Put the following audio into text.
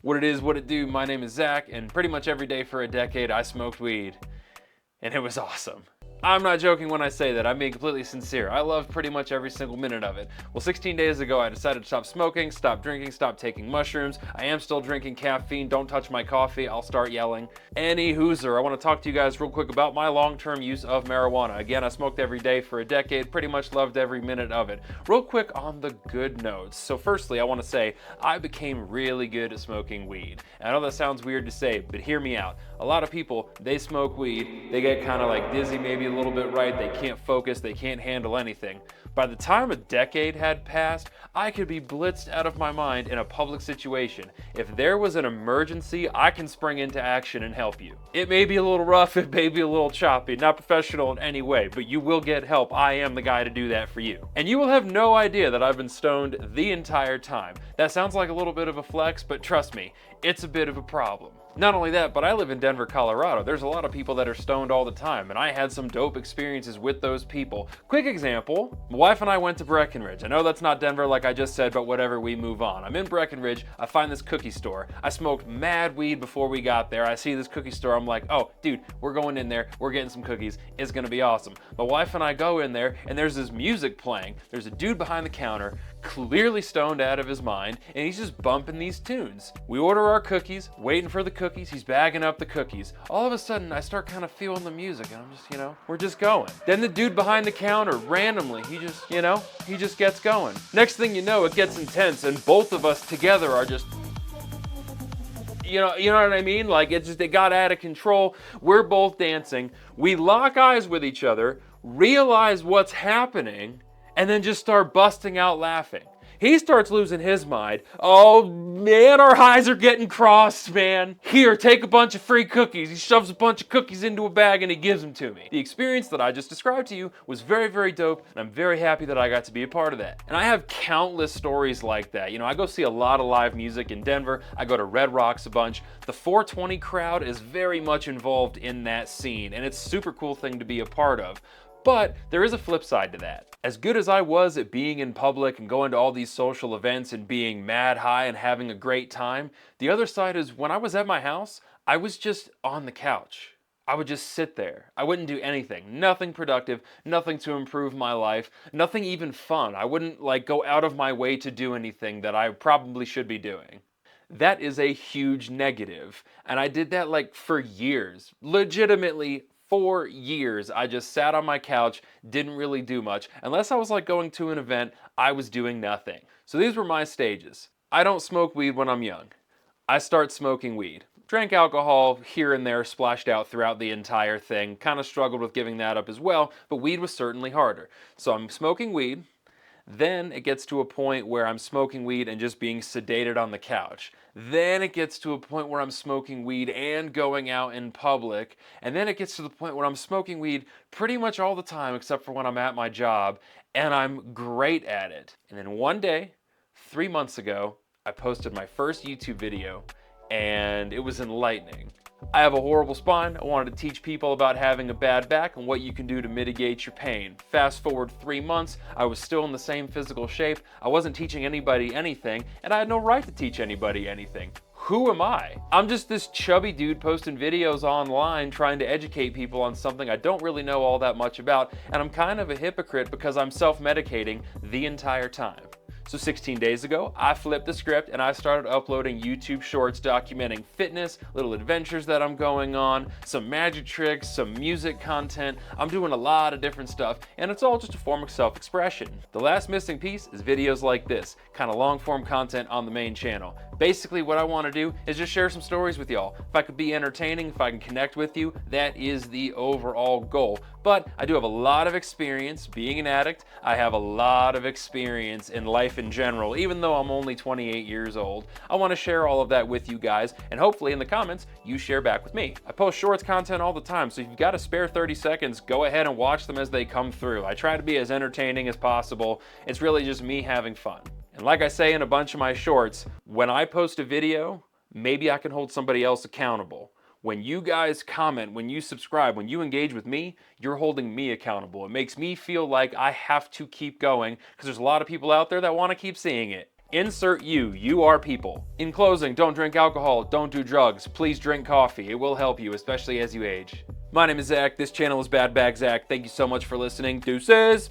What it is, what it do, my name is Zach, and pretty much every day for a decade I smoked weed, and it was awesome. I'm not joking when I say that, I'm being completely sincere. I loved pretty much every single minute of it. Well, 16 days ago I decided to stop smoking, stop drinking, stop taking mushrooms. I am still drinking caffeine, don't touch my coffee, I'll start yelling. Any hooser, I want to talk to you guys real quick about my long-term use of marijuana. Again, I smoked every day for a decade, pretty much loved every minute of it. Real quick on the good notes. So firstly, I want to say I became really good at smoking weed. And I know that sounds weird to say, but hear me out. A lot of people, they smoke weed, they get kind of like dizzy, maybe a little bit right, they can't focus, they can't handle anything. By the time a decade had passed, I could be blitzed out of my mind in a public situation. If there was an emergency, I can spring into action and help you. It may be a little rough, it may be a little choppy, not professional in any way, but you will get help. I am the guy to do that for you. And you will have no idea that I've been stoned the entire time. That sounds like a little bit of a flex, but trust me, it's a bit of a problem. Not only that, but I live in Denver, Colorado. There's a lot of people that are stoned all the time, and I had some dope experiences with those people. Quick example, my wife and I went to Breckenridge. I know that's not Denver like I just said, but whatever, we move on. I'm in Breckenridge, I find this cookie store. I smoked mad weed before we got there. I see this cookie store, I'm like, oh, dude, we're going in there, we're getting some cookies, it's gonna be awesome. My wife and I go in there, and there's this music playing. There's a dude behind the counter, clearly stoned out of his mind, and he's just bumping these tunes. We order our cookies, waiting for the cookies, he's bagging up the cookies. All of a sudden, I start kind of feeling the music, and I'm just, we're just going. Then the dude behind the counter, randomly, he just gets going. Next thing you know, it gets intense, and both of us together are just, you know what I mean? Like, it got out of control. We're both dancing. We lock eyes with each other, realize what's happening, and then just start busting out laughing. He starts losing his mind. Oh man, our highs are getting crossed, man. Here, take a bunch of free cookies. He shoves a bunch of cookies into a bag and he gives them to me. The experience that I just described to you was very, very dope, and I'm very happy that I got to be a part of that. And I have countless stories like that. I go see a lot of live music in Denver. I go to Red Rocks a bunch. The 420 crowd is very much involved in that scene, and it's a super cool thing to be a part of. But there is a flip side to that. As good as I was at being in public and going to all these social events and being mad high and having a great time, the other side is when I was at my house, I was just on the couch. I would just sit there. I wouldn't do anything. Nothing productive, nothing to improve my life, nothing even fun. I wouldn't go out of my way to do anything that I probably should be doing. That is a huge negative. And I did that for years. Legitimately, for years, I just sat on my couch, didn't really do much. Unless I was going to an event, I was doing nothing. So these were my stages. I don't smoke weed when I'm young. I start smoking weed. Drank alcohol here and there, splashed out throughout the entire thing. Kind of struggled with giving that up as well, but weed was certainly harder. So I'm smoking weed. Then it gets to a point where I'm smoking weed and just being sedated on the couch. Then it gets to a point where I'm smoking weed and going out in public. And then it gets to the point where I'm smoking weed pretty much all the time except for when I'm at my job, and I'm great at it. And then one day, 3 months ago, I posted my first YouTube video, and it was enlightening. I have a horrible spine. I wanted to teach people about having a bad back and what you can do to mitigate your pain. Fast forward 3 months, I was still in the same physical shape. I wasn't teaching anybody anything, and I had no right to teach anybody anything. Who am I? I'm just this chubby dude posting videos online trying to educate people on something I don't really know all that much about, and I'm kind of a hypocrite because I'm self-medicating the entire time. So 16 days ago, I flipped the script and I started uploading YouTube shorts documenting fitness, little adventures that I'm going on, some magic tricks, some music content. I'm doing a lot of different stuff, and it's all just a form of self-expression. The last missing piece is videos like this, kind of long-form content on the main channel. Basically, what I want to do is just share some stories with y'all. If I could be entertaining, if I can connect with you, that is the overall goal. But I do have a lot of experience being an addict. I have a lot of experience in life in general, even though I'm only 28 years old. I want to share all of that with you guys, and hopefully in the comments, you share back with me. I post shorts content all the time, so if you've got a spare 30 seconds, go ahead and watch them as they come through. I try to be as entertaining as possible. It's really just me having fun. And like I say in a bunch of my shorts, when I post a video, maybe I can hold somebody else accountable. When you guys comment, when you subscribe, when you engage with me, you're holding me accountable. It makes me feel like I have to keep going because there's a lot of people out there that want to keep seeing it. Insert you. You are people. In closing, don't drink alcohol, don't do drugs. Please drink coffee. It will help you, especially as you age. My name is Zach. This channel is Bad Bag Zach. Thank you so much for listening. Deuces!